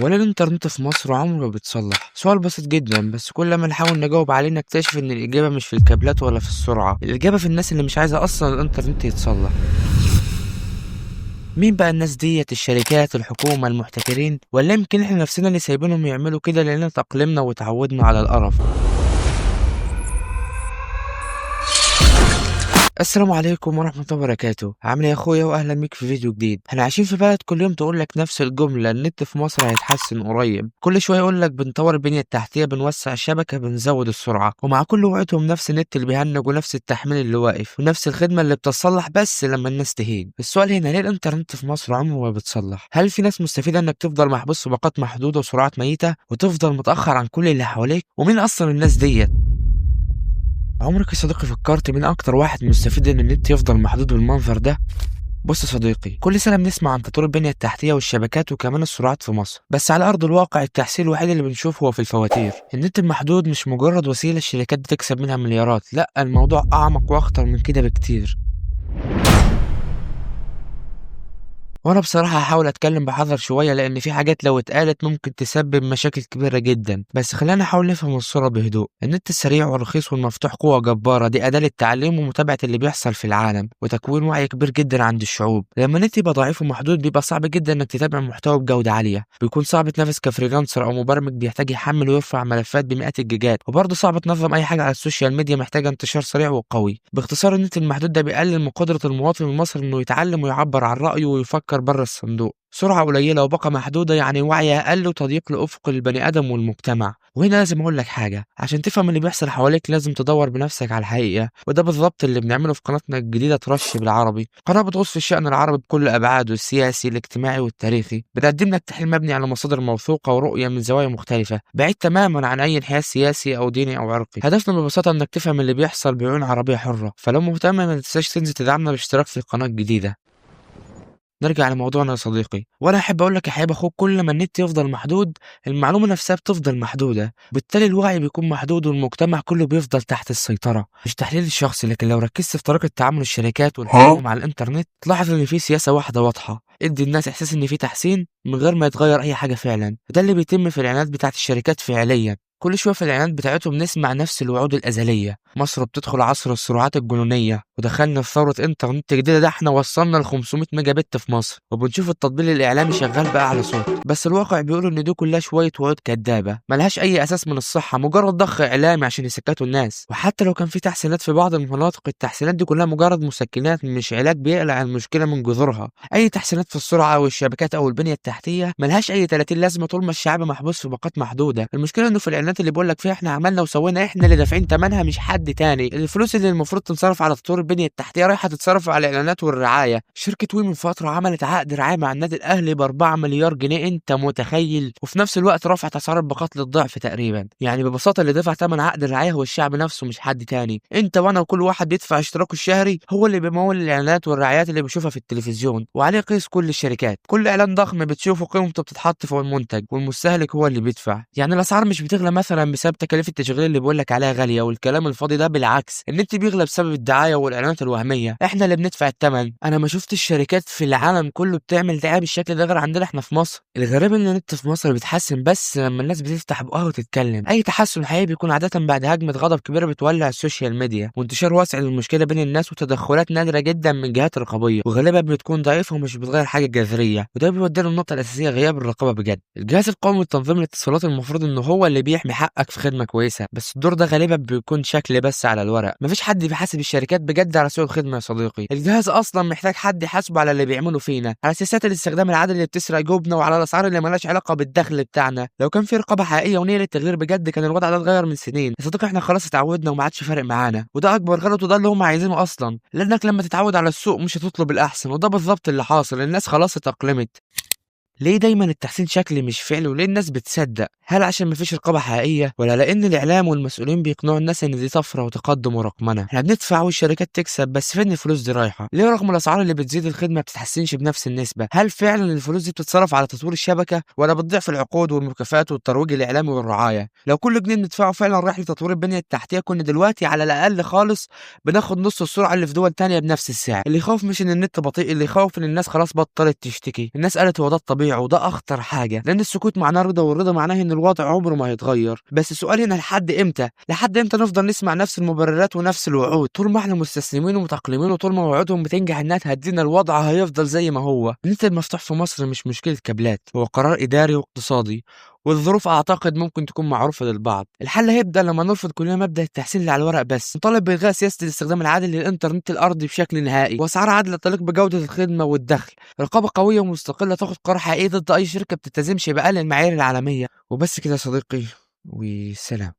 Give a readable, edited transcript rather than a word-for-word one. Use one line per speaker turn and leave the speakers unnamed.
هو ليه الإنترنت في مصر عمره ما بيتصلح؟ سؤال بسيط جدا، بس كل ما نحاول نجاوب عليه نكتشف إن الإجابة مش في الكابلات ولا في السرعة، الإجابة في الناس اللي مش عايزة أصلا الإنترنت يتصلح. مين بقى الناس ديت؟ الشركات، الحكومة، المحتكرين، ولا يمكن إحنا نفسنا اللي سايبينهم يعملوا كده لأننا تأقلمنا وتعودنا على القرف؟ السلام عليكم ورحمة الله وبركاته. عامل ايه يا اخويا؟ واهلا بيك في فيديو جديد. احنا عايشين في بلد كل يوم تقول لك نفس الجملة: النت في مصر هيتحسن قريب. كل شوية يقول لك بنطور البنية التحتية، بنوسع الشبكة، بنزود السرعة، ومع كل وقتهم نفس النت اللي بيهنج ونفس التحميل اللي واقف ونفس الخدمة اللي بتصلح بس لما الناس تهين. السؤال هنا: ليه الانترنت في مصر عمره ما بيتصلح؟ هل في ناس مستفيدة انك تفضل محبوس في باقات محدودة وسرعات ميتة وتفضل متأخر عن كل اللي حواليك؟ ومين اصلا الناس ديت؟ عمرك يا صديقي فكرت مين أكتر واحد مستفيد إن النت يفضل محدود بالمنظر ده؟ بص يا صديقي، كل سنة بنسمع عن تطوير البنية التحتية والشبكات وكمان السرعات في مصر، بس على أرض الواقع التحسين الوحيد اللي بنشوفه هو في الفواتير. النت المحدود مش مجرد وسيلة الشركات بتكسب منها مليارات، لأ، الموضوع أعمق وأخطر من كده بكتير. وانا بصراحة هحاول اتكلم بحذر شوية، لان في حاجات لو اتقالت ممكن تسبب مشاكل كبيرة جدا، بس خلينا نحاول نفهم الصورة بهدوء. النت السريع والرخيص والمفتوح قوة جبارة، دي أداة للتعليم ومتابعة اللي بيحصل في العالم وتكوين وعي كبير جدا عند الشعوب. لما النت يبقى ضعيف ومحدود بيبقى صعب جدا انك تتابع محتوى بجودة عالية، بيكون صعب تنافس كفريلانسر او مبرمج بيحتاج يحمل ويرفع ملفات بمئات الجيجات، وبرضه صعب تنظم اي حاجة على السوشيال ميديا محتاجة انتشار سريع وقوي. باختصار، النت المحدود ده بيقلل من قدرة المواطن المصري انه يتعلم ويعبر عن رأيه ويفكر بره الصندوق. سرعة قليلة وباقة محدودة يعني وعي أقل وتضييق لأفق البني آدم والمجتمع. وهنا لازم أقول لك حاجة: عشان تفهم اللي بيحصل حواليك لازم تدور بنفسك على الحقيقة، وده بالظبط اللي بنعمله في قناتنا الجديدة ترش بالعربي. قناة بتغوص في الشأن العربي بكل أبعاده: السياسي، الاجتماعي، والتاريخي. بتقدم لك تحليل مبني على مصادر موثوقة ورؤية من زوايا مختلفة، بعيد تماما عن أي انحياز سياسي أو ديني أو عرقي. هدفنا ببساطة إنك تفهم اللي بيحصل بعيون عربية حرة. فلو مهتم ما تنساش تنزل تدعمنا باشتراك في القناة الجديدة. نرجع لموضوعنا يا صديقي، وانا احب اقول لك يا حبيب اخوك: كل ما النت يفضل محدود المعلومه نفسها بتفضل محدوده، بالتالي الوعي بيكون محدود والمجتمع كله بيفضل تحت السيطره. مش تحليل الشخصي، لكن لو ركزت في طريقه تعامل الشركات والحكومه مع الانترنت تلاحظ ان في سياسه واحده واضحه: ادي الناس احساس ان في تحسين من غير ما يتغير اي حاجه فعلا. ده اللي بيتم في الاعلانات بتاعت الشركات فعليا. كل شويه في الاعلانات بتاعتهم نسمع نفس الوعود الازليه: مصر بتدخل عصر السرعات الجنونيه، ودخلنا في ثوره انترنت جديده، ده احنا وصلنا ل 500 ميجا بت في مصر، وبنشوف التطبيق الاعلامي شغال بقى على صوت. بس الواقع بيقول ان دي كلها شويه وعود كدابه ملهاش اي اساس من الصحه، مجرد ضخ اعلامي عشان يسكتوا الناس. وحتى لو كان في تحسينات في بعض المناطق، التحسينات دي كلها مجرد مسكنات مش علاج بيقلع المشكله من جذورها. اي تحسينات في السرعه او الشبكات او البنيه التحتيه ملهاش اي 30 لازمه طول ما الشعب محبوس في باقات محدوده. المشكله انه في الاعلانات اللي بيقول لك فيها احنا عملنا وسوينا، احنا اللي دافعين ثمنها مش حد تاني. الفلوس اللي المفروض تنصرف على تطوير البنيه التحتيه رايحه تتصرف على الاعلانات والرعايه. شركه وي من فتره عملت عقد رعايه مع النادي الاهلي ب 4 مليار جنيه، انت متخيل؟ وفي نفس الوقت رفعت اسعار الباقات للضعف تقريبا. يعني ببساطه اللي دفع ثمن عقد الرعايه هو الشعب نفسه مش حد تاني. انت وانا وكل واحد بيدفع اشتراكه الشهري هو اللي بيمول الاعلانات والرعايات اللي بيشوفها في التلفزيون، وعليه قيس كل الشركات. كل اعلان ضخم بتشوفه قيمته بتتحط فوق المنتج، والمستهلك هو اللي بيدفع. يعني الاسعار مش بتغلى مثلا بسبب تكاليف التشغيل اللي بيقول لك عليها غاليه والكلام الفاضي ده، بالعكس النت بيغلى بسبب الدعايه والاعلانات الوهميه، احنا اللي بندفع الثمن. انا ما شفتش الشركات في العالم كله بتعمل دعايه بالشكل ده غير عندنا احنا في مصر. الغريب ان النت في مصر بيتحسن بس لما الناس بتفتح بقها وتتكلم. اي تحسن حقيقي بيكون عاده بعد هجمه غضب كبيره بتولع السوشيال ميديا وانتشار واسع للمشكله بين الناس وتدخلات نادره جدا من جهات رقابيه، وغالبا بتكون ضعيفه ومش بتغير حاجه جذريه. وده بيودينا النقطه الاساسيه: غياب الرقابه بجد. الجهاز القومي لتنظيم الاتصالات المفروض انه هو اللي بيحمي حقك في خدمه كويسه، بس الدور ده غالبا بيكون شكل بس على الورق. مفيش حد بيحاسب الشركات بجد على سوء الخدمه يا صديقي. الجهاز اصلا محتاج حد يحاسبه على اللي بيعملوا فينا، على سياسات الاستخدام العادل اللي بتسرق جوبنا، وعلى الاسعار اللي مالهاش علاقه بالدخل بتاعنا. لو كان في رقابه حقيقيه ونيه للتغيير بجد كان الوضع ده اتغير من سنين يا صديقي. احنا خلاص اتعودنا وما عادش فارق معانا، وده اكبر غلط، وده اللي هم عايزينه اصلا. لانك لما تتعود على السوق مش هتطلب الاحسن، وده بالظبط اللي حاصل. الناس خلاص اتاقلمت. ليه دايما التحسين شكلي مش فعلي؟ وليه الناس بتصدق؟ هل عشان مفيش رقابة حقيقية، ولا لأن الإعلام والمسؤولين بيقنعوا الناس إن دي طفرة وتقدم ورقمنة؟ احنا بندفع والشركات تكسب، بس فين الفلوس دي رايحة؟ ليه رغم الأسعار اللي بتزيد الخدمة ما بتتحسنش بنفس النسبة؟ هل فعلا الفلوس دي بتتصرف على تطوير الشبكة، ولا بتضيع في العقود والمكافآت والترويج الإعلامي والرعاية؟ لو كل جنيه بندفعه فعلا رايح لتطوير البنية التحتية كنا دلوقتي على الأقل خالص بناخد نص السرعة اللي في دول تانية بنفس السعر. اللي يخوف مش إن النت بطيء، اللي يخوف إن الناس خلاص بطلت تشتكي. الناس قالت هو ده الطبيعي السريع، وده أخطر حاجة، لأن السكوت معناه رضا، والرضا معناه إن الوضع عمره ما هيتغير. بس السؤال هنا لحد إمتى؟ لحد إمتى نفضل نسمع نفس المبررات ونفس الوعود؟ طول ما إحنا مستسلمين ومتأقلمين، وطول ما وعودهم بتنجح إنها تهدينا، الوضع هيفضل زي ما هو. النت المفتوح في مصر مش مشكلة كابلات، هو قرار إداري واقتصادي، والظروف أعتقد ممكن تكون معروفة للبعض. الحل هيبدأ لما نرفض كلنا مبدأ التحسين اللي على الورق بس، نطالب بإلغاء سياسة الاستخدام العادل للإنترنت الأرضي بشكل نهائي، وأسعار عادلة تليق بجودة الخدمة والدخل، رقابة قوية ومستقلة تاخد قرار حقيقي ضد أي شركة بتلتزمش بأقل المعايير العالمية. وبس كده يا صديقي، وسلام.